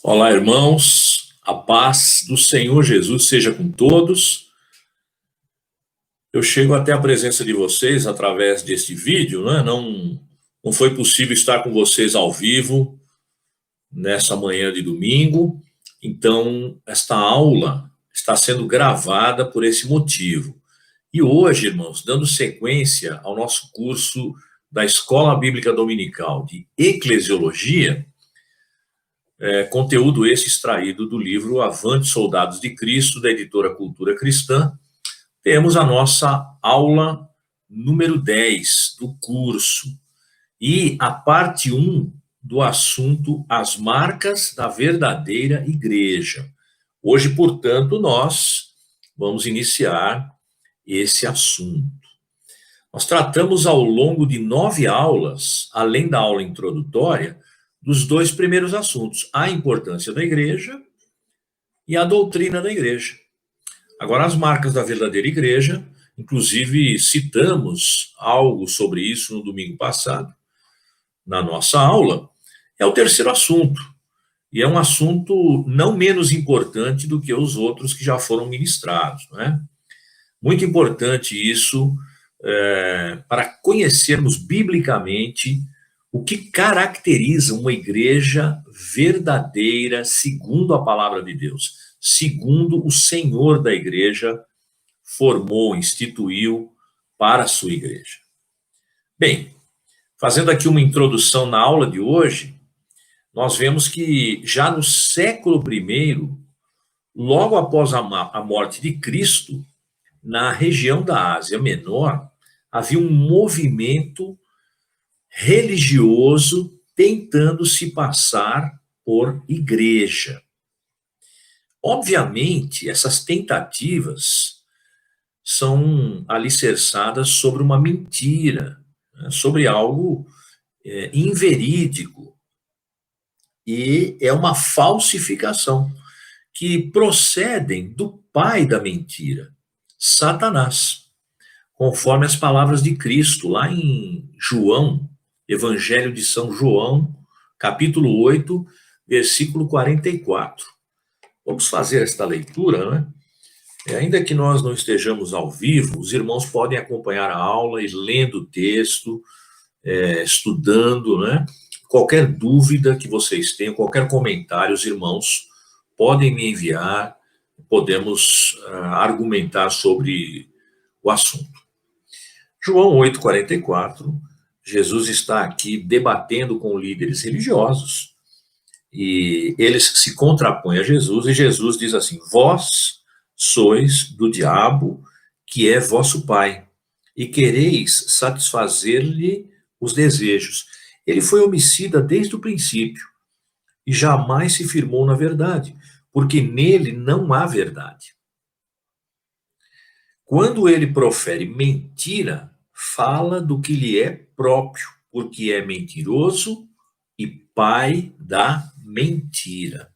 Olá, irmãos, a paz do Senhor Jesus seja com todos. Eu chego até a presença de vocês através deste vídeo, né? Não foi possível estar com vocês ao vivo nessa manhã de domingo, então esta aula está sendo gravada por esse motivo. E hoje, irmãos, dando sequência ao nosso curso da Escola Bíblica Dominical de Eclesiologia, conteúdo esse extraído do livro Avante Soldados de Cristo, da editora Cultura Cristã, temos a nossa aula número 10 do curso e a parte 1 do assunto As Marcas da Verdadeira Igreja. Hoje, portanto, nós vamos iniciar esse assunto. Nós tratamos ao longo de 9 aulas, além da aula introdutória, dos 2 primeiros assuntos, a importância da igreja e a doutrina da igreja. Agora, as marcas da verdadeira igreja, inclusive citamos algo sobre isso no domingo passado, na nossa aula, é o terceiro assunto. E é um assunto não menos importante do que os outros que já foram ministrados, não é? Muito importante isso para conhecermos biblicamente o que caracteriza uma igreja verdadeira segundo a palavra de Deus, segundo o Senhor da igreja formou, instituiu para a sua igreja. Bem, fazendo aqui uma introdução na aula de hoje, nós vemos que já no século I, logo após a morte de Cristo, na região da Ásia Menor, havia um movimento religioso tentando se passar por igreja. Obviamente, essas tentativas são alicerçadas sobre uma mentira, né, sobre algo inverídico. E é uma falsificação que procedem do pai da mentira, Satanás, conforme as palavras de Cristo lá em João, Evangelho de São João, capítulo 8, versículo 44. Vamos fazer esta leitura, né? Ainda que nós não estejamos ao vivo, os irmãos podem acompanhar a aula e lendo o texto, estudando, né? Qualquer dúvida que vocês tenham, qualquer comentário, os irmãos podem me enviar, podemos argumentar sobre o assunto. João 8,44, Jesus está aqui debatendo com líderes religiosos e eles se contrapõem a Jesus e Jesus diz assim: vós sois do diabo, que é vosso pai, e quereis satisfazer-lhe os desejos. Ele foi homicida desde o princípio e jamais se firmou na verdade, porque nele não há verdade. Quando ele profere mentira, fala do que lhe é próprio, porque é mentiroso e pai da mentira.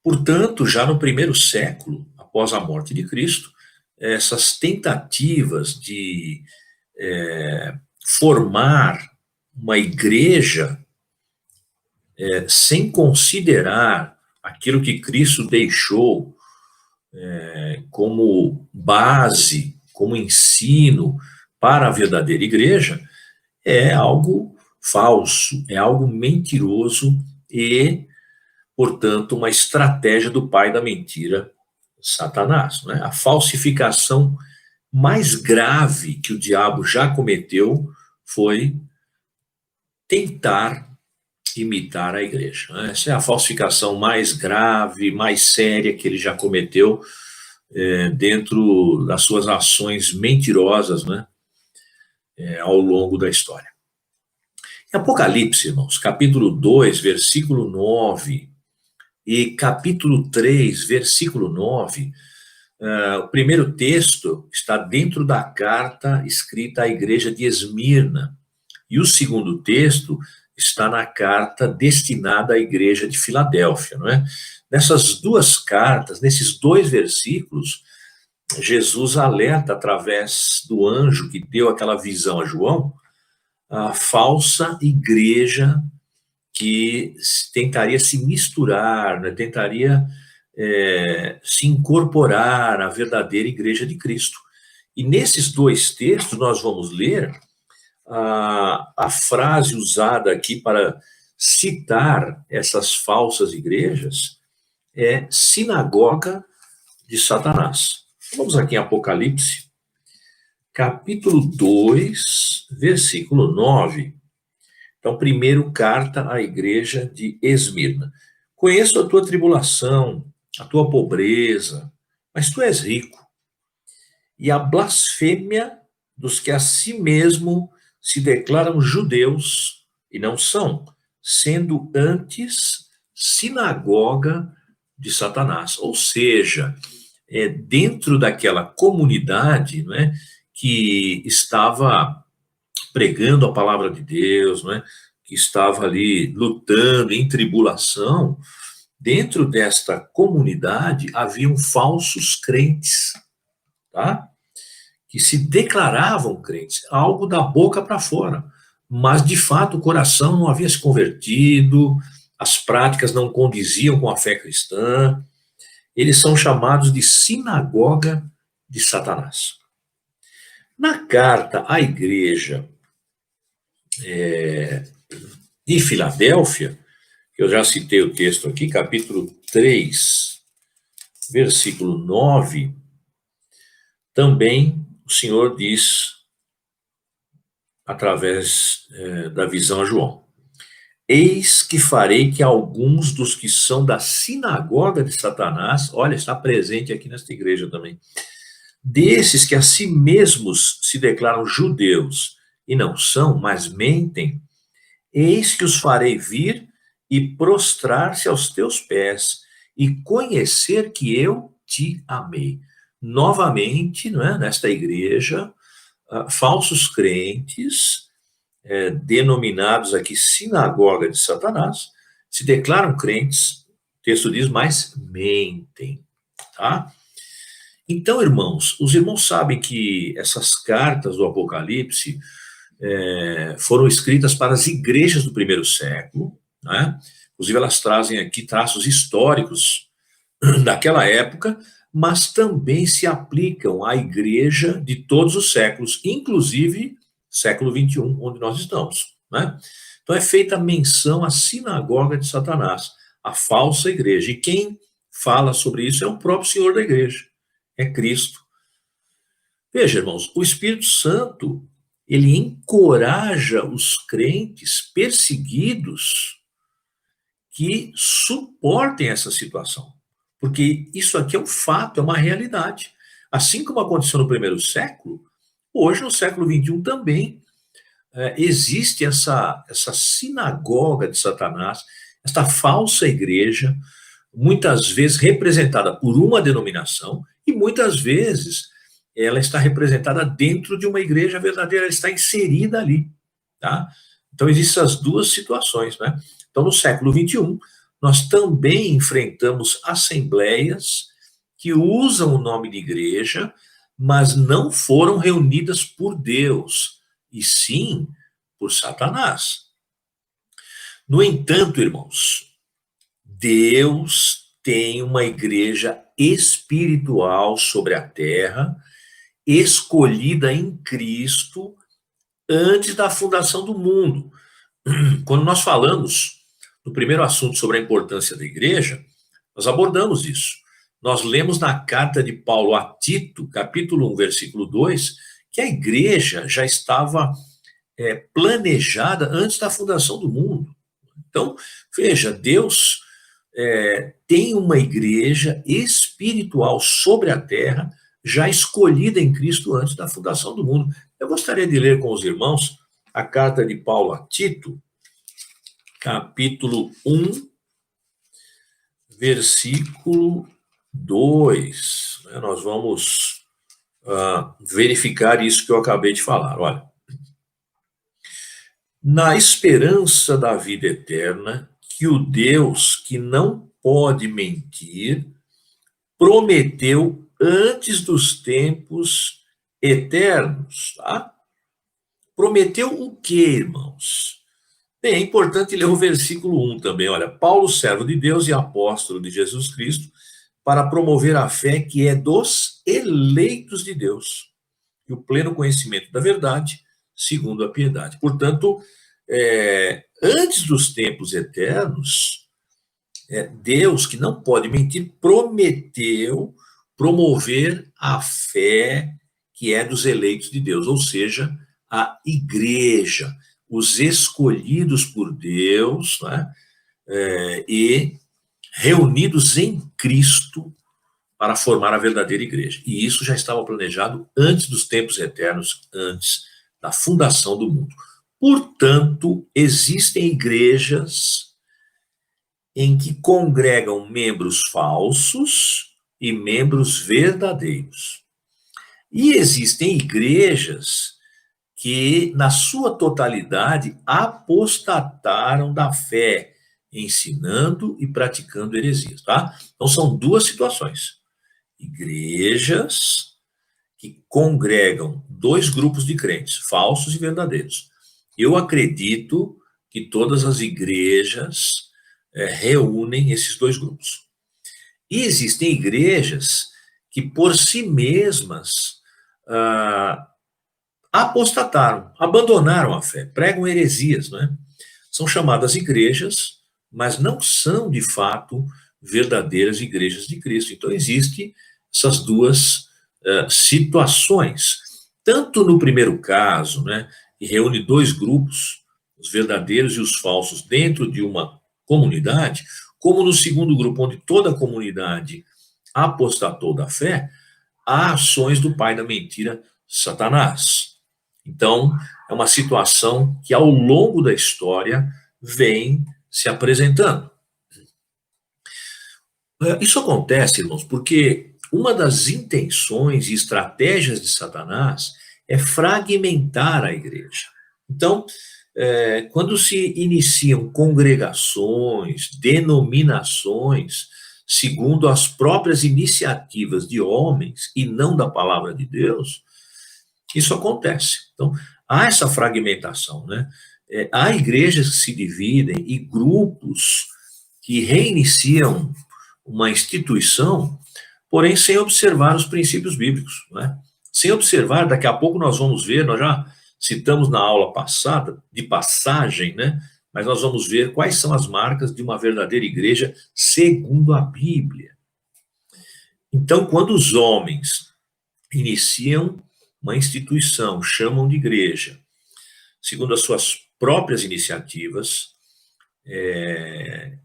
Portanto, já no primeiro século, após a morte de Cristo, essas tentativas de formar uma igreja sem considerar aquilo que Cristo deixou como base, como ensino para a verdadeira igreja, é algo falso, é algo mentiroso e, portanto, uma estratégia do pai da mentira, Satanás, né? A falsificação mais grave que o diabo já cometeu foi tentar imitar a igreja, né? Essa é a falsificação mais grave, mais séria que ele já cometeu dentro das suas ações mentirosas, né? Ao longo da história. Em Apocalipse, irmãos, capítulo 2, versículo 9 e capítulo 3, versículo 9, o primeiro texto está dentro da carta escrita à igreja de Esmirna e o segundo texto está na carta destinada à igreja de Filadélfia, não é? Nessas duas cartas, nesses 2 versículos, Jesus alerta através do anjo que deu aquela visão a João, a falsa igreja que tentaria se misturar, né, tentaria se incorporar à verdadeira igreja de Cristo. E nesses dois textos nós vamos ler a frase usada aqui para citar essas falsas igrejas é sinagoga de Satanás. Vamos aqui em Apocalipse, capítulo 2, versículo 9. Então, primeiro, carta à igreja de Esmirna. Conheço a tua tribulação, a tua pobreza, mas tu és rico. E a blasfêmia dos que a si mesmo se declaram judeus e não são, sendo antes sinagoga de Satanás. Ou seja, dentro daquela comunidade, não é, que estava pregando a palavra de Deus, não é, que estava ali lutando em tribulação, dentro desta comunidade haviam falsos crentes, tá? Que se declaravam crentes, algo da boca para fora, mas de fato o coração não havia se convertido, as práticas não condiziam com a fé cristã. Eles são chamados de sinagoga de Satanás. Na carta à igreja de Filadélfia, que eu já citei o texto aqui, capítulo 3, versículo 9, também o Senhor diz, através da visão a João: eis que farei que alguns dos que são da sinagoga de Satanás, olha, está presente aqui nesta igreja também, desses que a si mesmos se declaram judeus e não são, mas mentem, eis que os farei vir e prostrar-se aos teus pés e conhecer que eu te amei. Novamente, não é, nesta igreja, falsos crentes, denominados aqui sinagoga de Satanás, se declaram crentes, o texto diz, mas mentem, tá? Então, irmãos, os irmãos sabem que essas cartas do Apocalipse foram escritas para as igrejas do primeiro século, né? Inclusive elas trazem aqui traços históricos daquela época, mas também se aplicam à igreja de todos os séculos, inclusive século XXI, onde nós estamos, né? Então é feita menção à sinagoga de Satanás, a falsa igreja, e quem fala sobre isso é o próprio Senhor da igreja, é Cristo. Veja, irmãos, o Espírito Santo, ele encoraja os crentes perseguidos que suportem essa situação. Porque isso aqui é um fato, é uma realidade. Assim como aconteceu no primeiro século, hoje, no século XXI, também existe essa sinagoga de Satanás, esta falsa igreja, muitas vezes representada por uma denominação, e muitas vezes ela está representada dentro de uma igreja verdadeira, ela está inserida ali, tá? Então, existem essas duas situações, né? Então, no século XXI, nós também enfrentamos assembleias que usam o nome de igreja, mas não foram reunidas por Deus, e sim por Satanás. No entanto, irmãos, Deus tem uma igreja espiritual sobre a terra, escolhida em Cristo antes da fundação do mundo. Quando nós falamos no primeiro assunto sobre a importância da igreja, nós abordamos isso. Nós lemos na carta de Paulo a Tito, capítulo 1, versículo 2, que a igreja já estava planejada antes da fundação do mundo. Então, veja, Deus tem uma igreja espiritual sobre a terra, já escolhida em Cristo antes da fundação do mundo. Eu gostaria de ler com os irmãos a carta de Paulo a Tito, capítulo 1, versículo 2. Nós vamos verificar isso que eu acabei de falar. Olha. Na esperança da vida eterna, que o Deus que não pode mentir, prometeu antes dos tempos eternos, tá? Prometeu o quê, irmãos? Bem, é importante ler o versículo 1 também. Olha, Paulo, servo de Deus e apóstolo de Jesus Cristo, para promover a fé que é dos eleitos de Deus e o pleno conhecimento da verdade, segundo a piedade. Portanto, antes dos tempos eternos, Deus, que não pode mentir, prometeu promover a fé que é dos eleitos de Deus, ou seja, a igreja, os escolhidos por Deus, né, e reunidos em Cristo para formar a verdadeira igreja. E isso já estava planejado antes dos tempos eternos, antes da fundação do mundo. Portanto, existem igrejas em que congregam membros falsos e membros verdadeiros. E existem igrejas que, na sua totalidade, apostataram da fé, ensinando e praticando heresias, tá? Então, são duas situações. Igrejas que congregam dois grupos de crentes, falsos e verdadeiros. Eu acredito que todas as igrejas reúnem esses dois grupos. E existem igrejas que, por si mesmas, apostataram, abandonaram a fé, pregam heresias, né? São chamadas igrejas, mas não são, de fato, verdadeiras igrejas de Cristo. Então, existem essas duas situações. Tanto no primeiro caso, né, que reúne dois grupos, os verdadeiros e os falsos, dentro de uma comunidade, como no segundo grupo, onde toda a comunidade apostatou da fé, há ações do pai da mentira, Satanás. Então, é uma situação que, ao longo da história, vem se apresentando. Isso acontece, irmãos, porque uma das intenções e estratégias de Satanás é fragmentar a igreja. Então, quando se iniciam congregações, denominações, segundo as próprias iniciativas de homens e não da palavra de Deus, isso acontece. Então, há essa fragmentação, né? Há igrejas que se dividem e grupos que reiniciam uma instituição, porém sem observar os princípios bíblicos, né? Sem observar, daqui a pouco nós vamos ver, nós já citamos na aula passada, de passagem, né? Mas nós vamos ver quais são as marcas de uma verdadeira igreja segundo a Bíblia. Então, quando os homens iniciam uma instituição, chamam de igreja, segundo as suas próprias iniciativas,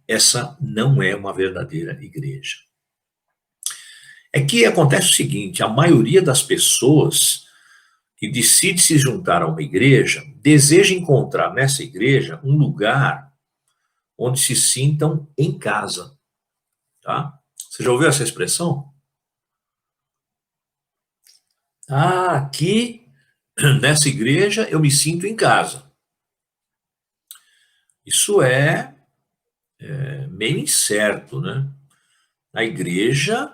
essa não é uma verdadeira igreja. É que acontece o seguinte, a maioria das pessoas que decide se juntar a uma igreja, deseja encontrar nessa igreja um lugar onde se sintam em casa, tá? Você já ouviu essa expressão? Aqui, nessa igreja, eu me sinto em casa. Isso é meio incerto, né? A igreja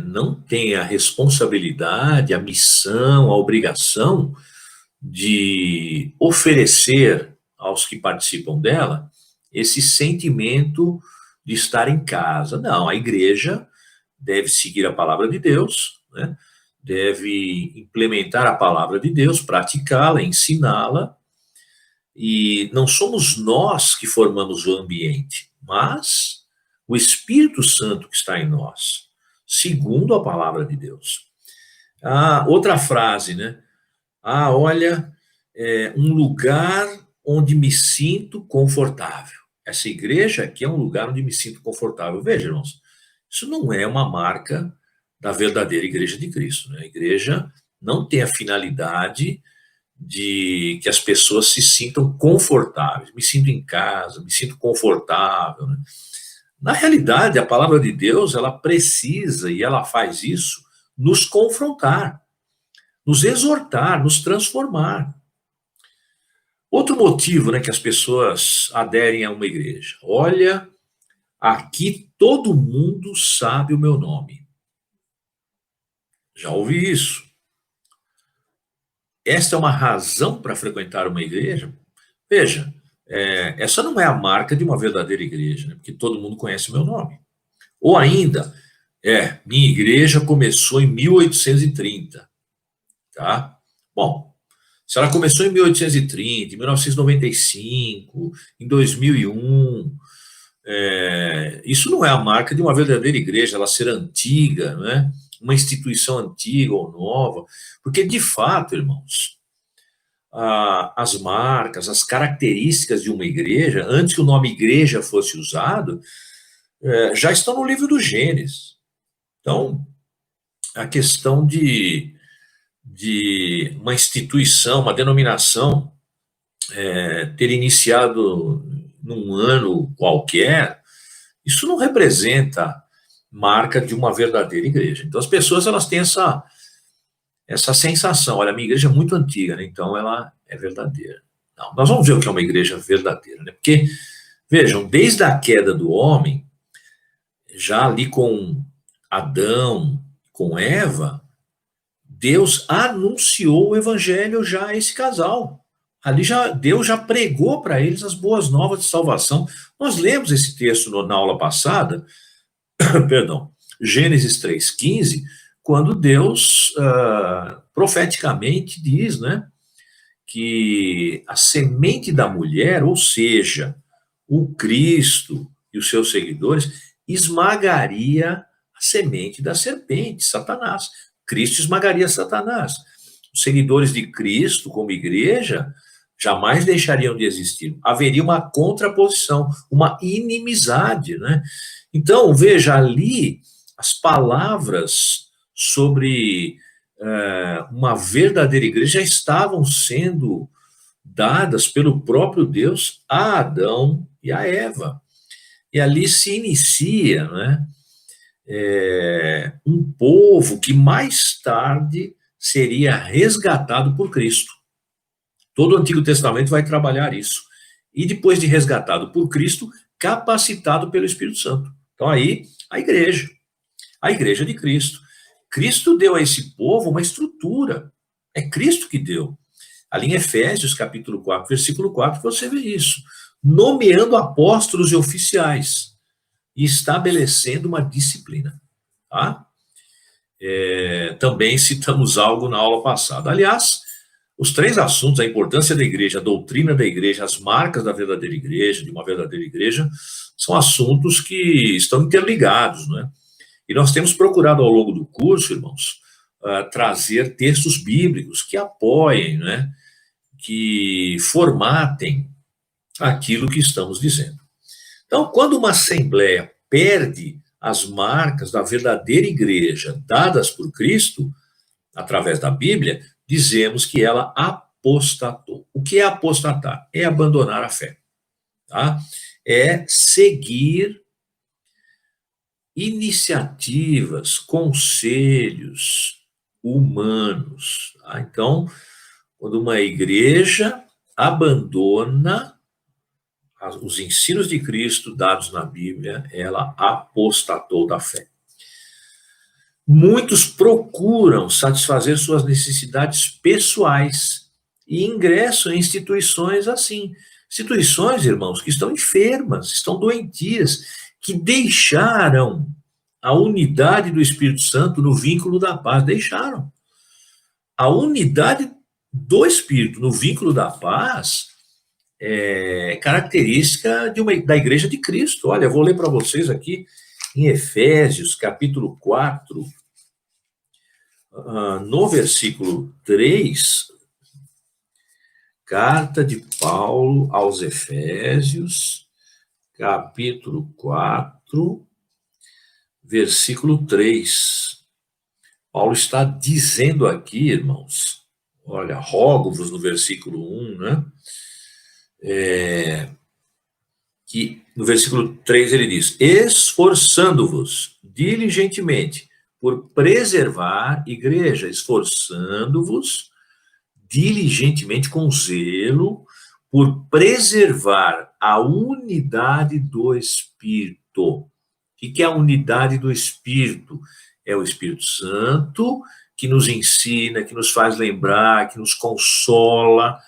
não tem a responsabilidade, a missão, a obrigação de oferecer aos que participam dela esse sentimento de estar em casa. Não, a igreja deve seguir a palavra de Deus, né? Deve implementar a palavra de Deus, praticá-la, ensiná-la, e não somos nós que formamos o ambiente, mas o Espírito Santo que está em nós, segundo a palavra de Deus. Outra frase, né? Olha, um lugar onde me sinto confortável. Essa igreja aqui é um lugar onde me sinto confortável. Veja, irmãos, isso não é uma marca da verdadeira igreja de Cristo, né? A igreja não tem a finalidade de que as pessoas se sintam confortáveis. Me sinto em casa, me sinto confortável, né? Na realidade, a palavra de Deus, ela precisa, e ela faz isso, nos confrontar, nos exortar, nos transformar. Outro motivo, né, que as pessoas aderem a uma igreja. Olha, aqui todo mundo sabe o meu nome. Já ouvi isso. Esta é uma razão para frequentar uma igreja? Veja, essa não é a marca de uma verdadeira igreja, né? Porque todo mundo conhece o meu nome. Ou ainda, minha igreja começou em 1830, tá? Bom, se ela começou em 1830, em 1995, em 2001, isso não é a marca de uma verdadeira igreja, ela ser antiga, né? Uma instituição antiga ou nova, porque de fato, irmãos, as marcas, as características de uma igreja, antes que o nome igreja fosse usado, já estão no livro do Gênesis. Então, a questão de uma instituição, uma denominação, ter iniciado num ano qualquer, isso não representa marca de uma verdadeira igreja. Então, as pessoas elas têm essa sensação, olha, a minha igreja é muito antiga, né? Então ela é verdadeira. Não, nós vamos ver o que é uma igreja verdadeira, né? Porque, vejam, desde a queda do homem, já ali com Adão, com Eva, Deus anunciou o evangelho já a esse casal. Ali Deus já pregou para eles as boas novas de salvação. Nós lemos esse texto na aula passada, perdão, Gênesis 3,15, quando Deus profeticamente diz, né, que a semente da mulher, ou seja, o Cristo e os seus seguidores, esmagaria a semente da serpente, Satanás. Cristo esmagaria Satanás. Os seguidores de Cristo, como igreja, jamais deixariam de existir. Haveria uma contraposição, uma inimizade, né? Então, veja ali as palavras sobre uma verdadeira igreja já estavam sendo dadas pelo próprio Deus a Adão e a Eva. E ali se inicia, né, um povo que mais tarde seria resgatado por Cristo. Todo o Antigo Testamento vai trabalhar isso. E depois de resgatado por Cristo, capacitado pelo Espírito Santo. Então aí, a igreja de Cristo. Cristo deu a esse povo uma estrutura. É Cristo que deu. Ali em Efésios, capítulo 4, versículo 4, você vê isso. Nomeando apóstolos e oficiais e estabelecendo uma disciplina. Tá? Também citamos algo na aula passada. Aliás, os 3 assuntos, a importância da igreja, a doutrina da igreja, as marcas da verdadeira igreja, de uma verdadeira igreja, são assuntos que estão interligados, né? E nós temos procurado ao longo do curso, irmãos, trazer textos bíblicos que apoiem, né? Que formatem aquilo que estamos dizendo. Então, quando uma assembleia perde as marcas da verdadeira igreja dadas por Cristo, através da Bíblia, dizemos que ela apostatou. O que é apostatar? É abandonar a fé. Tá? É seguir iniciativas, conselhos humanos. Tá? Então, quando uma igreja abandona os ensinos de Cristo dados na Bíblia, ela apostatou da fé. Muitos procuram satisfazer suas necessidades pessoais e ingressam em instituições assim. Instituições, irmãos, que estão enfermas, estão doentias, que deixaram a unidade do Espírito Santo no vínculo da paz. Deixaram. A unidade do Espírito no vínculo da paz é característica da Igreja de Cristo. Olha, eu vou ler para vocês aqui em Efésios, capítulo 4, no versículo 3, carta de Paulo aos Efésios, capítulo 4, versículo 3. Paulo está dizendo aqui, irmãos, olha, rogo-vos no versículo 1, né? Que no versículo 3 ele diz: esforçando-vos diligentemente por preservar, igreja, esforçando-vos diligentemente com zelo por preservar a unidade do Espírito. O que é a unidade do Espírito? É o Espírito Santo que nos ensina, que nos faz lembrar, que nos consola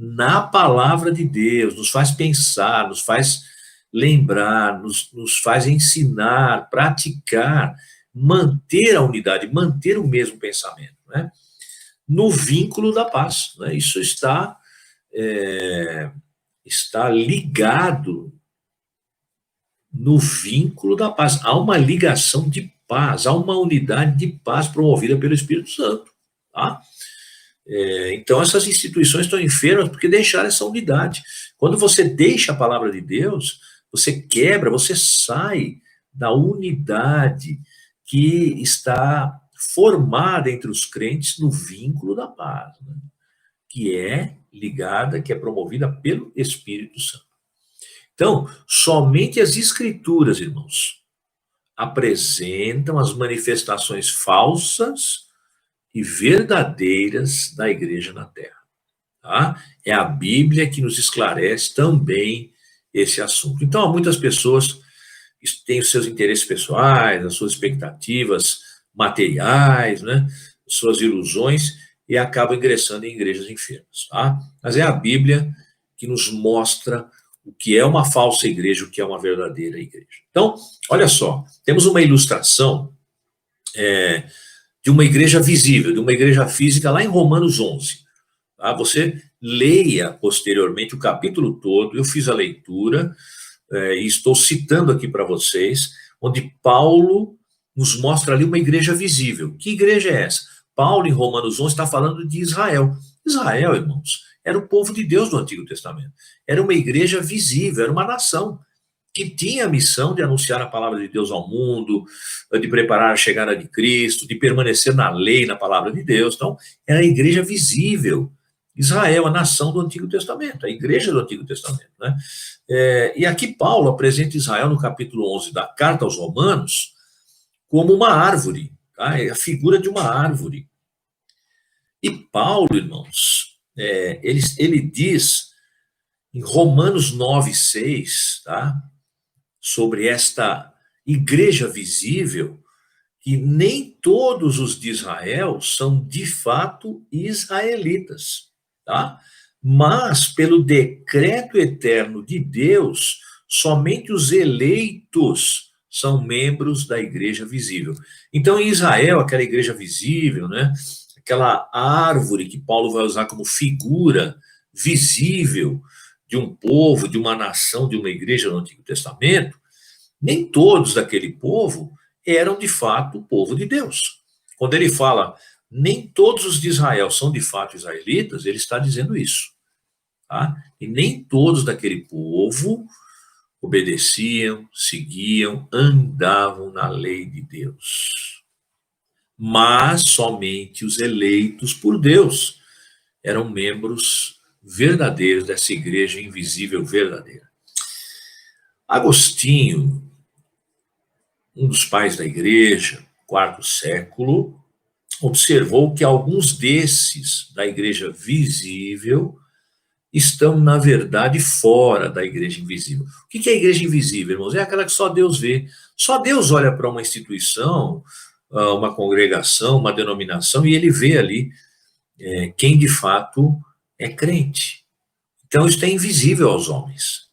na palavra de Deus, nos faz pensar, nos faz lembrar, nos faz ensinar, praticar, manter a unidade, manter o mesmo pensamento, né? No vínculo da paz, né? Isso está ligado no vínculo da paz. Há uma ligação de paz, há uma unidade de paz promovida pelo Espírito Santo, tá? Então, essas instituições estão enfermas porque deixaram essa unidade. Quando você deixa a palavra de Deus, você quebra, você sai da unidade que está formada entre os crentes no vínculo da paz, né? Que é ligada, que é promovida pelo Espírito Santo. Então, somente as Escrituras, irmãos, apresentam as manifestações falsas e verdadeiras da igreja na terra. Tá? É a Bíblia que nos esclarece também esse assunto. Então, há muitas pessoas que têm os seus interesses pessoais, as suas expectativas materiais, né, suas ilusões, e acabam ingressando em igrejas enfermas. Tá? Mas é a Bíblia que nos mostra o que é uma falsa igreja, o que é uma verdadeira igreja. Então, olha só, temos uma ilustração de uma igreja visível, de uma igreja física, lá em Romanos 11. Tá? Você leia posteriormente o capítulo todo, eu fiz a leitura, e estou citando aqui para vocês, onde Paulo nos mostra ali uma igreja visível. Que igreja é essa? Paulo, em Romanos 11, está falando de Israel. Israel, irmãos, era o povo de Deus do Antigo Testamento. Era uma igreja visível, era uma nação que tinha a missão de anunciar a palavra de Deus ao mundo, de preparar a chegada de Cristo, de permanecer na lei, na palavra de Deus. Então, era a igreja visível. Israel, a nação do Antigo Testamento, a igreja do Antigo Testamento, né? E aqui Paulo apresenta Israel no capítulo 11 da carta aos Romanos como uma árvore, tá? É a figura de uma árvore. E Paulo, irmãos, ele diz em Romanos 9:6, tá? Sobre esta igreja visível, que nem todos os de Israel são de fato israelitas, tá? Mas pelo decreto eterno de Deus, somente os eleitos são membros da igreja visível. Então, em Israel, aquela igreja visível, né? Aquela árvore que Paulo vai usar como figura visível de um povo, de uma nação, de uma igreja no Antigo Testamento, nem todos daquele povo eram de fato o povo de Deus. Quando ele fala, nem todos os de Israel são de fato israelitas, ele está dizendo isso. Tá? E nem todos daquele povo obedeciam, seguiam, andavam na lei de Deus. Mas somente os eleitos por Deus eram membros verdadeiros dessa igreja invisível verdadeira. Agostinho, um dos pais da igreja, quarto século, observou que alguns desses da igreja visível estão, na verdade, fora da igreja invisível. O que é a igreja invisível, irmãos? É aquela que só Deus vê. Só Deus olha para uma instituição, uma congregação, uma denominação, e ele vê ali quem de fato é crente. Então, isso é invisível aos homens.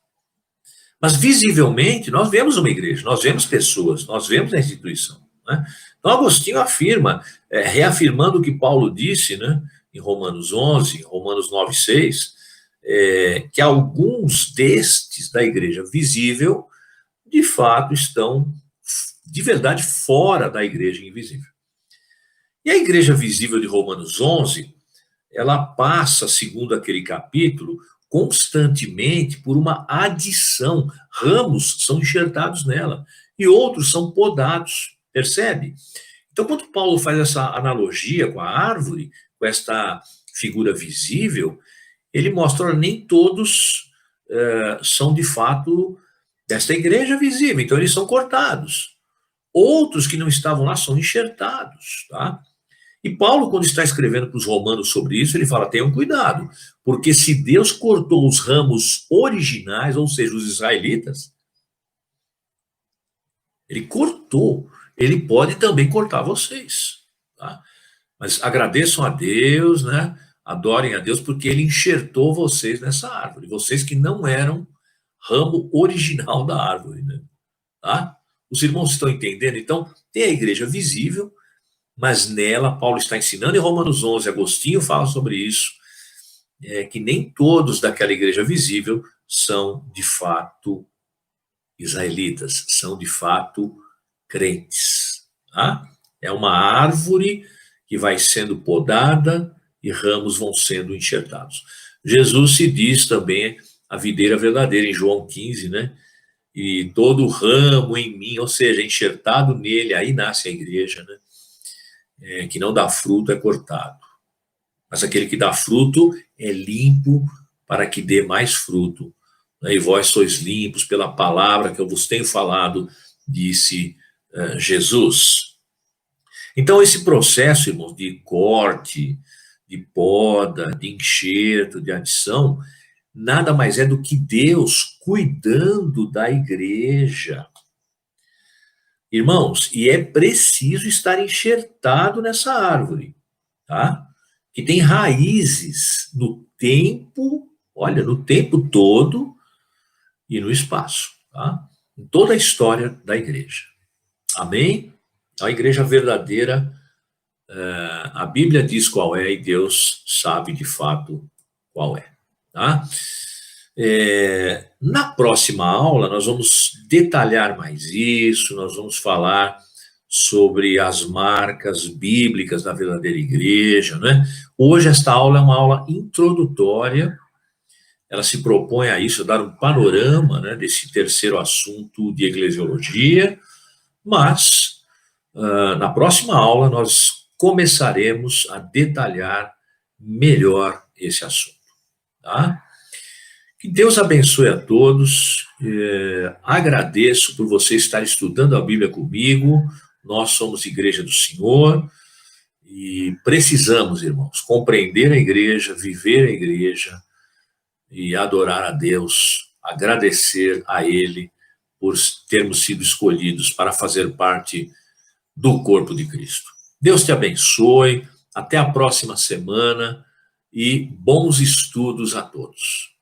Mas, visivelmente, nós vemos uma igreja, nós vemos pessoas, nós vemos a instituição, né? Então, Agostinho afirma, reafirmando o que Paulo disse, né, em Romanos 11, Romanos 9:6, que alguns destes da igreja visível, de fato, estão, de verdade, fora da igreja invisível. E a igreja visível de Romanos 11, ela passa, segundo aquele capítulo, constantemente por uma adição. Ramos são enxertados nela e outros são podados, percebe? Então, quando Paulo faz essa analogia com a árvore, com esta figura visível, ele mostra, olha, nem todos são de fato desta igreja visível, então eles são cortados. Outros que não estavam lá são enxertados, tá? E Paulo, quando está escrevendo para os romanos sobre isso, ele fala, tenham cuidado, porque se Deus cortou os ramos originais, ou seja, os israelitas, ele cortou, ele pode também cortar vocês, tá? Mas agradeçam a Deus, né? Adorem a Deus porque ele enxertou vocês nessa árvore. Vocês que não eram ramo original da árvore, né? Tá? Os irmãos estão entendendo? Então, tem a igreja visível, mas nela Paulo está ensinando em Romanos 11, Agostinho fala sobre isso, que nem todos daquela igreja visível são de fato israelitas, são de fato crentes. Tá? É uma árvore que vai sendo podada e ramos vão sendo enxertados. Jesus se diz também a videira verdadeira em João 15, né? E todo ramo em mim, ou seja, enxertado nele, aí nasce a igreja, né? Que não dá fruto é cortado. Mas aquele que dá fruto é limpo para que dê mais fruto. Né? E vós sois limpos pela palavra que eu vos tenho falado, disse Jesus. Então, esse processo, irmãos, de corte, de poda, de enxerto, de adição, nada mais é do que Deus cuidando da igreja. Irmãos, e é preciso estar enxertado nessa árvore, tá? Que tem raízes no tempo, olha, no tempo todo e no espaço, tá? Em toda a história da igreja. Amém? A igreja verdadeira, a Bíblia diz qual é e Deus sabe de fato qual é, tá? Na próxima aula, nós vamos detalhar mais isso, nós vamos falar sobre as marcas bíblicas da verdadeira igreja, né? Hoje, esta aula é uma aula introdutória, ela se propõe a isso, a dar um panorama, né, desse terceiro assunto de eclesiologia, mas na próxima aula nós começaremos a detalhar melhor esse assunto, tá? Que Deus abençoe a todos. Agradeço por você estar estudando a Bíblia comigo. Nós somos Igreja do Senhor e precisamos, irmãos, compreender a igreja, viver a igreja e adorar a Deus, agradecer a Ele por termos sido escolhidos para fazer parte do corpo de Cristo. Deus te abençoe. Até a próxima semana e bons estudos a todos.